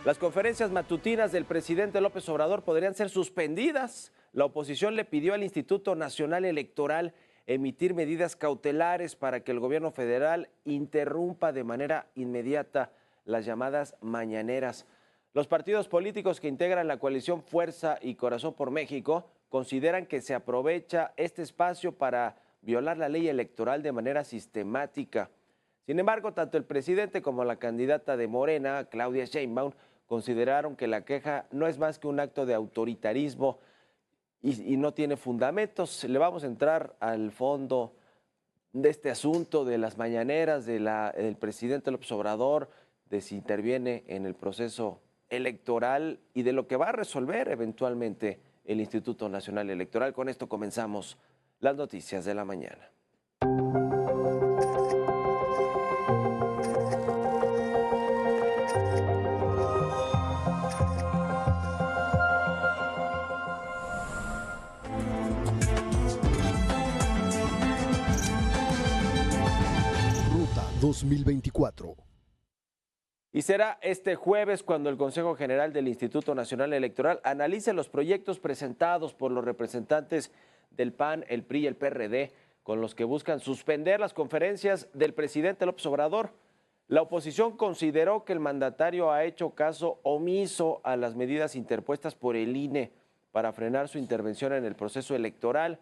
Las conferencias matutinas del presidente López Obrador podrían ser suspendidas. La oposición le pidió al Instituto Nacional Electoral emitir medidas cautelares para que el gobierno federal interrumpa de manera inmediata las llamadas mañaneras. Los partidos políticos que integran la coalición Fuerza y Corazón por México consideran que se aprovecha este espacio para violar la ley electoral de manera sistemática. Sin embargo, tanto el presidente como la candidata de Morena, Claudia Sheinbaum, consideraron que la queja no es más que un acto de autoritarismo y no tiene fundamentos. Le vamos a entrar al fondo de este asunto de las mañaneras del presidente López Obrador, de si interviene en el proceso electoral y de lo que va a resolver eventualmente el Instituto Nacional Electoral. Con esto comenzamos las noticias de la mañana. Ruta 2024. Y será este jueves cuando el Consejo General del Instituto Nacional Electoral analice los proyectos presentados por los representantes del PAN, el PRI y el PRD, con los que buscan suspender las conferencias del presidente López Obrador. La oposición consideró que el mandatario ha hecho caso omiso a las medidas interpuestas por el INE para frenar su intervención en el proceso electoral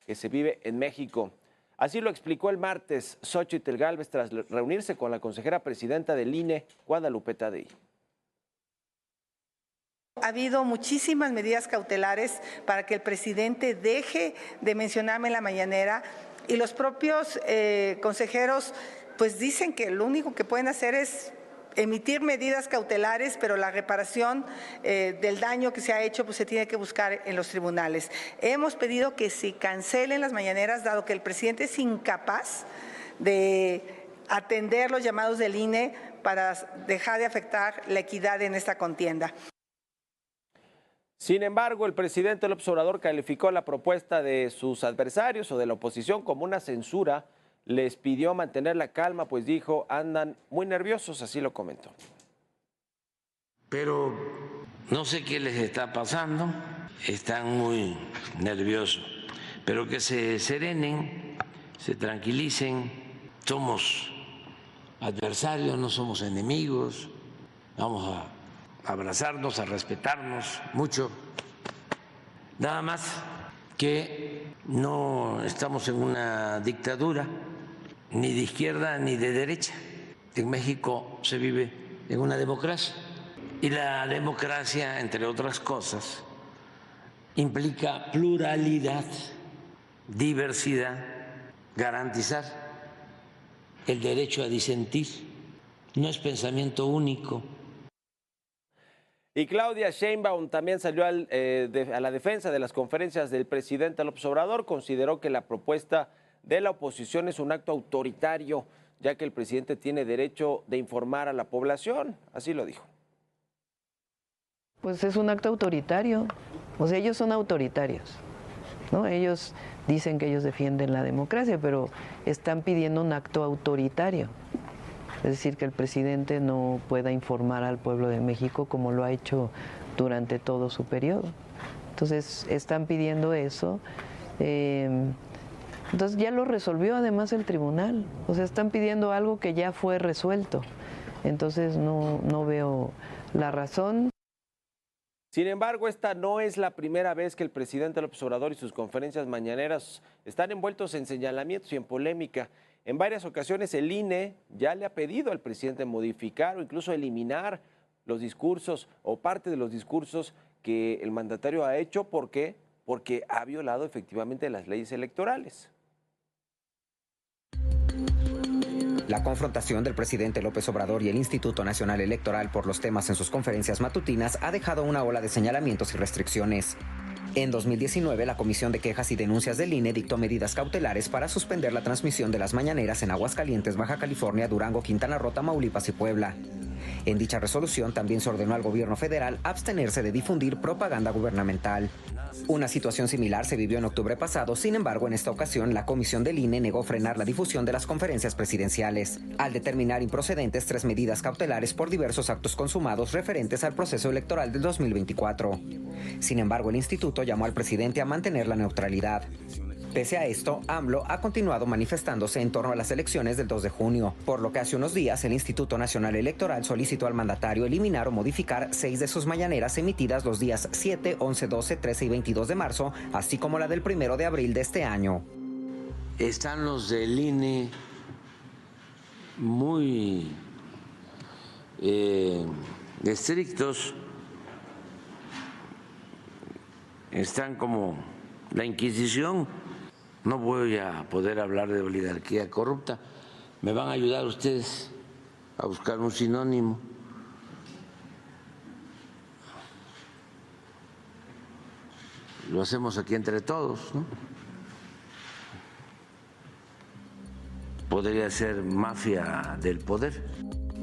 que se vive en México. Así lo explicó el martes Xóchitl Gálvez tras reunirse con la consejera presidenta del INE, Guadalupe Tadei. Ha habido muchísimas medidas cautelares para que el presidente deje de mencionarme en la mañanera y los propios consejeros pues dicen que lo único que pueden hacer es emitir medidas cautelares, pero la reparación del daño que se ha hecho pues se tiene que buscar en los tribunales. Hemos pedido que se cancelen las mañaneras, dado que el presidente es incapaz de atender los llamados del INE para dejar de afectar la equidad en esta contienda. Sin embargo, el presidente López Obrador calificó la propuesta de sus adversarios o de la oposición como una censura. Les pidió mantener la calma, pues dijo, andan muy nerviosos, así lo comentó. Pero no sé qué les está pasando, están muy nerviosos, pero que se serenen, se tranquilicen, somos adversarios, no somos enemigos, vamos a abrazarnos, a respetarnos mucho, nada más que no estamos en una dictadura, ni de izquierda ni de derecha. En México se vive en una democracia y la democracia, entre otras cosas, implica pluralidad, diversidad, garantizar el derecho a disentir, no es pensamiento único. Y Claudia Sheinbaum también salió a la defensa de las conferencias del presidente López Obrador. Consideró que la propuesta de la oposición es un acto autoritario, ya que el presidente tiene derecho de informar a la población. Así lo dijo. Pues es un acto autoritario. O sea, ellos son autoritarios, ¿no? Ellos dicen que ellos defienden la democracia, pero están pidiendo un acto autoritario. Es decir, que el presidente no pueda informar al pueblo de México como lo ha hecho durante todo su periodo. Entonces, están pidiendo eso. Entonces, ya lo resolvió además el tribunal. O sea, están pidiendo algo que ya fue resuelto. Entonces, no veo la razón. Sin embargo, esta no es la primera vez que el presidente López Obrador y sus conferencias mañaneras están envueltos en señalamientos y en polémica. En varias ocasiones el INE ya le ha pedido al presidente modificar o incluso eliminar los discursos o parte de los discursos que el mandatario ha hecho. ¿Por qué? Porque ha violado efectivamente las leyes electorales. La confrontación del presidente López Obrador y el Instituto Nacional Electoral por los temas en sus conferencias matutinas ha dejado una ola de señalamientos y restricciones. En 2019, la Comisión de Quejas y Denuncias del INE dictó medidas cautelares para suspender la transmisión de las mañaneras en Aguascalientes, Baja California, Durango, Quintana Roo, Tamaulipas y Puebla. En dicha resolución también se ordenó al gobierno federal abstenerse de difundir propaganda gubernamental. Una situación similar se vivió en octubre pasado, sin embargo, en esta ocasión la comisión del INE negó frenar la difusión de las conferencias presidenciales, al determinar improcedentes 3 medidas cautelares por diversos actos consumados referentes al proceso electoral del 2024. Sin embargo, el instituto llamó al presidente a mantener la neutralidad. Pese a esto, AMLO ha continuado manifestándose en torno a las elecciones del 2 de junio, por lo que hace unos días el Instituto Nacional Electoral solicitó al mandatario eliminar o modificar 6 de sus mañaneras emitidas los días 7, 11, 12, 13 y 22 de marzo, así como la del 1 de abril de este año. Están los del INE muy estrictos, están como la Inquisición. No voy a poder hablar de oligarquía corrupta. ¿Me van a ayudar ustedes a buscar un sinónimo? Lo hacemos aquí entre todos, ¿no? Podría ser mafia del poder.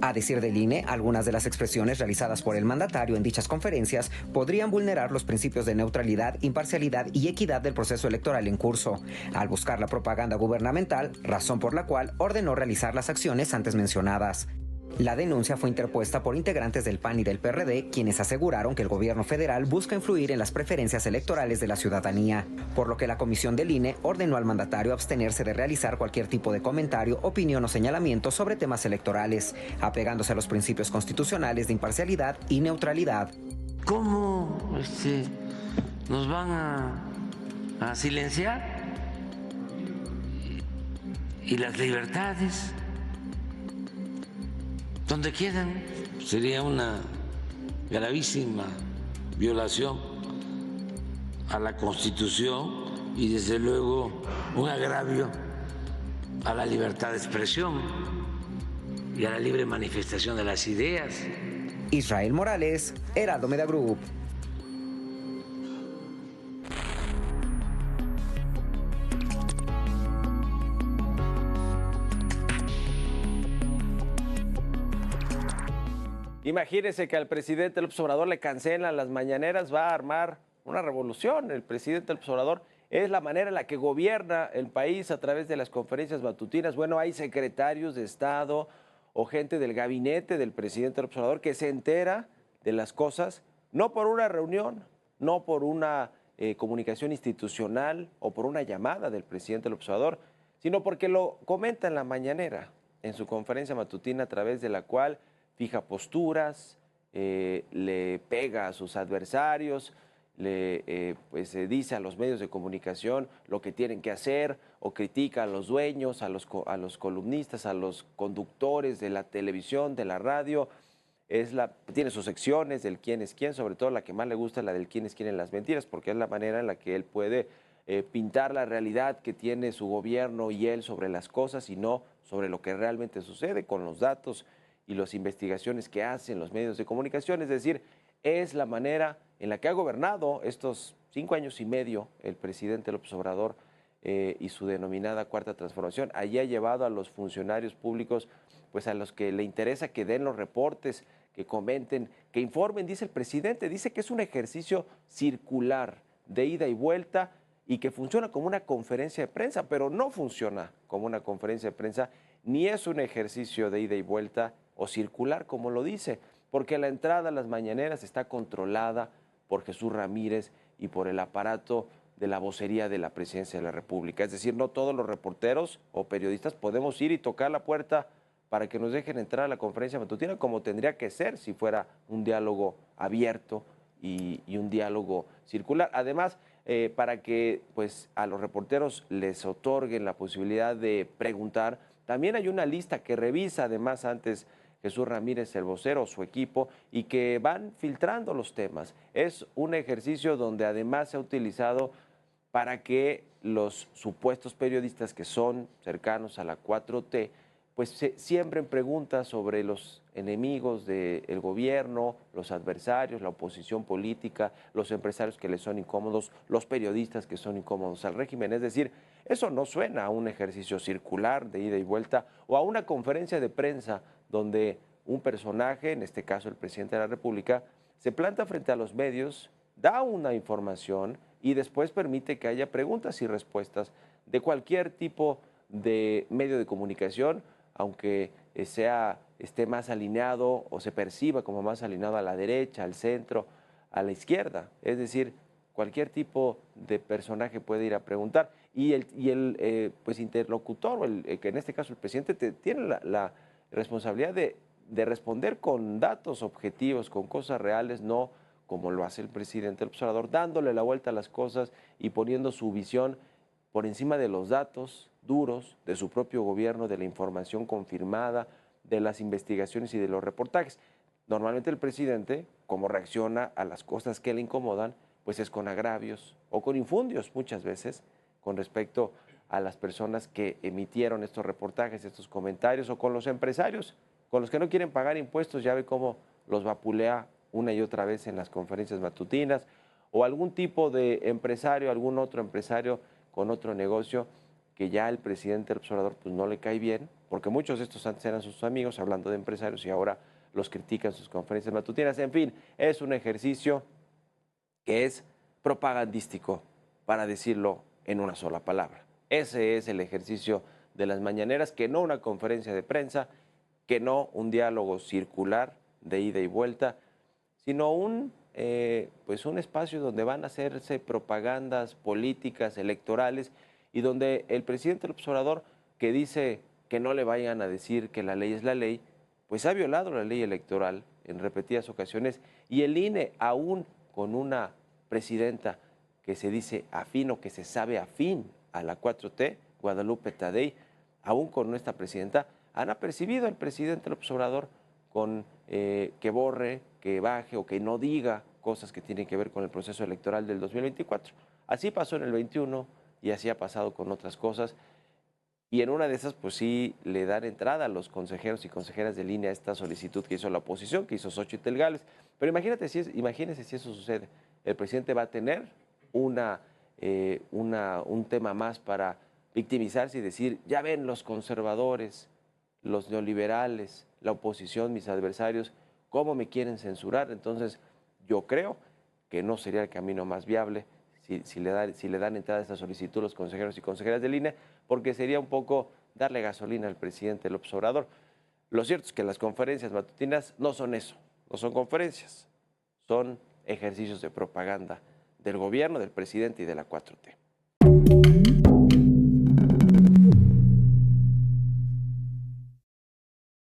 A decir del INE, algunas de las expresiones realizadas por el mandatario en dichas conferencias podrían vulnerar los principios de neutralidad, imparcialidad y equidad del proceso electoral en curso, al buscar la propaganda gubernamental, razón por la cual ordenó realizar las acciones antes mencionadas. La denuncia fue interpuesta por integrantes del PAN y del PRD, quienes aseguraron que el gobierno federal busca influir en las preferencias electorales de la ciudadanía, por lo que la comisión del INE ordenó al mandatario abstenerse de realizar cualquier tipo de comentario, opinión o señalamiento sobre temas electorales, apegándose a los principios constitucionales de imparcialidad y neutralidad. ¿Cómo nos van a silenciar? ¿Y las libertades? Donde quieran. Sería una gravísima violación a la Constitución y desde luego un agravio a la libertad de expresión y a la libre manifestación de las ideas. Israel Morales, Heraldo Media Group. Imagínense que al presidente López Obrador le cancelan las mañaneras, va a armar una revolución. El presidente López Obrador es la manera en la que gobierna el país a través de las conferencias matutinas. Bueno, hay secretarios de Estado o gente del gabinete del presidente López Obrador que se entera de las cosas, no por una reunión, no por una comunicación institucional o por una llamada del presidente López Obrador, sino porque lo comenta en la mañanera, en su conferencia matutina, a través de la cual fija posturas, le pega a sus adversarios, le dice a los medios de comunicación lo que tienen que hacer, o critica a los dueños, a los columnistas, a los conductores de la televisión, de la radio. Tiene sus secciones del quién es quién, sobre todo la que más le gusta es la del quién es quién en las mentiras, porque es la manera en la que él puede pintar la realidad que tiene su gobierno y él sobre las cosas y no sobre lo que realmente sucede con los datos y las investigaciones que hacen los medios de comunicación. Es decir, es la manera en la que ha gobernado estos 5 años y medio el presidente López Obrador y su denominada Cuarta Transformación. Allí ha llevado a los funcionarios públicos, pues a los que le interesa que den los reportes, que comenten, que informen, dice el presidente. Dice que es un ejercicio circular de ida y vuelta y que funciona como una conferencia de prensa, pero no funciona como una conferencia de prensa, ni es un ejercicio de ida y vuelta o circular, como lo dice, porque la entrada a las mañaneras está controlada por Jesús Ramírez y por el aparato de la vocería de la Presidencia de la República. Es decir, no todos los reporteros o periodistas podemos ir y tocar la puerta para que nos dejen entrar a la conferencia matutina, como tendría que ser si fuera un diálogo abierto y un diálogo circular. Además, para que pues, a los reporteros les otorguen la posibilidad de preguntar, también hay una lista que revisa además antes Jesús Ramírez, el vocero, o su equipo, y que van filtrando los temas. Es un ejercicio donde además se ha utilizado para que los supuestos periodistas que son cercanos a la 4T, pues siembren preguntas sobre los enemigos del gobierno, los adversarios, la oposición política, los empresarios que les son incómodos, los periodistas que son incómodos al régimen. Es decir, eso no suena a un ejercicio circular de ida y vuelta o a una conferencia de prensa donde un personaje, en este caso el presidente de la República, se planta frente a los medios, da una información y después permite que haya preguntas y respuestas de cualquier tipo de medio de comunicación, aunque esté más alineado o se perciba como más alineado a la derecha, al centro, a la izquierda. Es decir, cualquier tipo de personaje puede ir a preguntar y el pues interlocutor, que en este caso el presidente, tiene la responsabilidad de responder con datos objetivos, con cosas reales, no como lo hace el presidente López Obrador, dándole la vuelta a las cosas y poniendo su visión por encima de los datos duros de su propio gobierno, de la información confirmada, de las investigaciones y de los reportajes. Normalmente el presidente, como reacciona a las cosas que le incomodan, pues es con agravios o con infundios muchas veces con respecto a las personas que emitieron estos reportajes, estos comentarios, o con los empresarios, con los que no quieren pagar impuestos. Ya ve cómo los vapulea una y otra vez en las conferencias matutinas, o algún tipo de empresario, algún otro empresario con otro negocio que ya el presidente López Obrador pues no le cae bien, porque muchos de estos antes eran sus amigos, hablando de empresarios, y ahora los critican en sus conferencias matutinas. En fin, es un ejercicio que es propagandístico, para decirlo en una sola palabra. Ese es el ejercicio de las mañaneras, que no una conferencia de prensa, que no un diálogo circular de ida y vuelta, sino pues un espacio donde van a hacerse propagandas políticas, electorales, y donde el presidente López Obrador, que dice que no le vayan a decir que la ley es la ley, pues ha violado la ley electoral en repetidas ocasiones, y el INE, aún con una presidenta que se dice afín o que se sabe afín a la 4T, Guadalupe Tadei, aún con nuestra presidenta, han apercibido al presidente López Obrador con que borre, que baje o que no diga cosas que tienen que ver con el proceso electoral del 2024. Así pasó en el 21 y así ha pasado con otras cosas. Y en una de esas, pues sí, le dan entrada a los consejeros y consejeras de línea a esta solicitud que hizo la oposición, que hizo Xóchitl Gálvez. Pero imagínense si eso sucede. El presidente va a tener un tema más para victimizarse y decir, ya ven, los conservadores, los neoliberales, la oposición, mis adversarios, cómo me quieren censurar. Entonces, yo creo que no sería el camino más viable si le dan entrada a esta solicitud los consejeros y consejeras de línea, porque sería un poco darle gasolina al presidente López Obrador. Lo cierto es que las conferencias matutinas no son eso, no son conferencias, son ejercicios de propaganda del gobierno, del presidente y de la 4T.